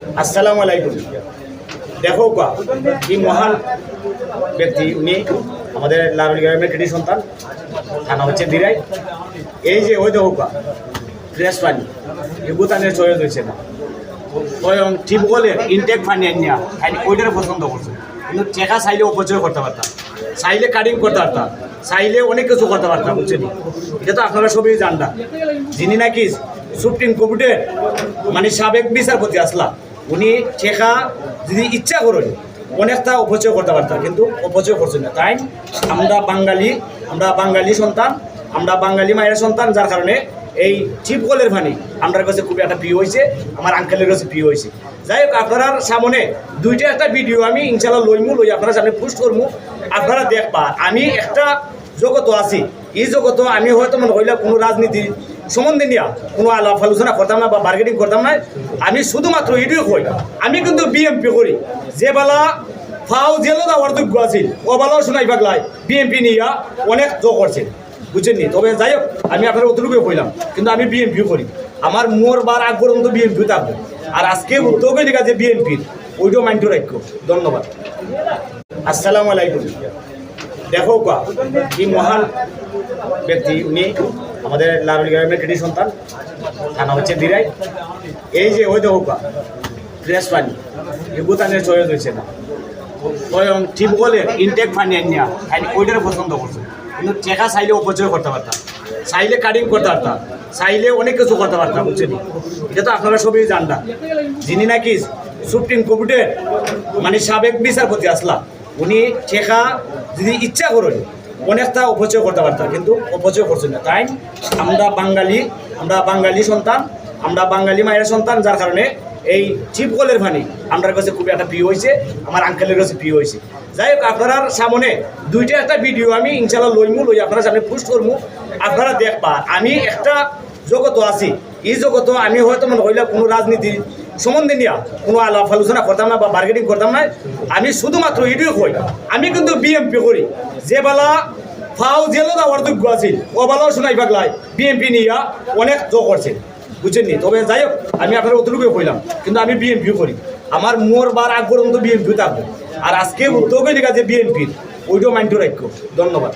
আসসালামু আলাইকুম। দেখো এই মহান ব্যক্তি, উনি আমাদের লাভলি গ্রামের কৃতি সন্তান, থানা হচ্ছে দিরাই। এই যে ওই দেখো ফ্রেশ পানি ভুটানের চয়ে রয়েছে না, স্বয়ং টিউবওয়েলের ইনটেক পানি আনিয়া ওইটারে পছন্দ করছে। কিন্তু টেকা চাইলে অপচয় করতে পারতাম, চাইলে কাটিং করতে পারতাম, চাইলে অনেক কিছু করতে পারতাম, বুঝছেন? এটা তো আপনারা সবই জানতা। যিনি নাকি সুপ্রিম কোর্টের মানে সাবেক বিচারপতি আসলা, উনি টেকা যদি ইচ্ছা করেন অনেকটা অপচয় করতে পারতাম, কিন্তু অপচয় করছেন না। তাই আমরা বাঙালি সন্তান, আমরা বাঙালি মায়ের সন্তান, যার কারণে এই টিউবওয়েলের পানি আমার কাছে খুবই একটা প্রিয় হয়েছে, আমার আঙ্কেলের কাছে প্রিয় হয়েছে। যাই হোক, আপনার সামনে দুইটা একটা ভিডিও আমি ইনশাল্লাহ লই আপনার সামনে পোস্ট করবো, আপনারা দেখবা। আমি একটা জগত আছি, এই জগত আমি হয়তো মনে হইলে কোনো রাজনীতি সম্বন্ধে নিয়ে কোনো আলাপ আলোচনা করতাম না বা বার্গেনিং করতাম না। আমি শুধুমাত্র এটুকু কই, আমি কিন্তু বিএমপি করি। যে বেলা ফাও জেলও দেওয়ার যোগ্য আছিল, ও বেলাও শোনাই পাগলাই বিএমপি নিয়ে অনেক জো করছে, বুঝছেন নি? তবে যাই হোক, আমি আপনার অতটুকু কইলাম, কিন্তু আমি বিএমপিও করি। আমার মোর বার আগ পর্যন্ত বিএমপিও থাকবো। আর আজকে উদ্যোগে দেখা যে বিএনপির ওইটাও মাইন্ড রাখবো। ধন্যবাদ। আসসালামু আলাইকুম। দেখো এই মহান ব্যক্তি, উনি আমাদের লাভলি গ্রামের কৃতি সন্তান, থানা হচ্ছে দিরাই। এই যে ওই দেখো ফ্রেশ পানি ভুটানের চয়ে রয়েছে না, স্বয়ং টিউবওয়েলের ইনটেক পানি আনিয়া ওইটারে পছন্দ করছে। কিন্তু টেকা চাইলে অপচয় করতে পারতাম, চাইলে কাটিং করতে পারতাম, চাইলে অনেক কিছু করতে পারতাম, বুঝছেন? এটা তো আপনারা সবই জানতা। যিনি নাকি সুপ্রিম কোর্টের মানে সাবেক বিচারপতি আসলা, উনি টেকা যদি ইচ্ছা করেন অনেকটা অপচয় করতে পারতাম, কিন্তু অপচয় করছেন না। তাই আমরা বাঙালি সন্তান, আমরা বাঙালি মায়ের সন্তান, যার কারণে এই টিউবওয়েলের পানি আমার কাছে খুবই একটা প্রিয় হয়েছে, আমার আঙ্কেলের কাছে প্রিয় হয়েছে। যাই হোক, আপনার সামনে দুইটা একটা ভিডিও আমি ইনশাল্লাহ লই আপনার সামনে পোস্ট করবো, আপনারা দেখবা। আমি একটা জগত আছি, এই জগত আমি হয়তো মনে হইলে কোনো রাজনীতি সম্বন্ধে নিয়ে কোনো আলাপ আলোচনা করতাম না বা বার্গেনিং করতাম না। আমি শুধুমাত্র এটুকু কই, আমি কিন্তু বিএমপি করি। যে বেলা ফাও জেলও দেওয়ার যোগ্য আছিল, ও বেলাও শোনাই পাগলাই বিএমপি নিয়ে অনেক জো করছে, বুঝছেন নি? তবে যাই হোক, আমি আপনার অতটুকু কইলাম, কিন্তু আমি বিএমপিও করি। আমার মোর বার আগ পর্যন্ত বিএমপিও থাকবো। আর আজকে উদ্যোগে দেখা যে বিএনপির ওইটাও মাইন্ড রাখবো। ধন্যবাদ।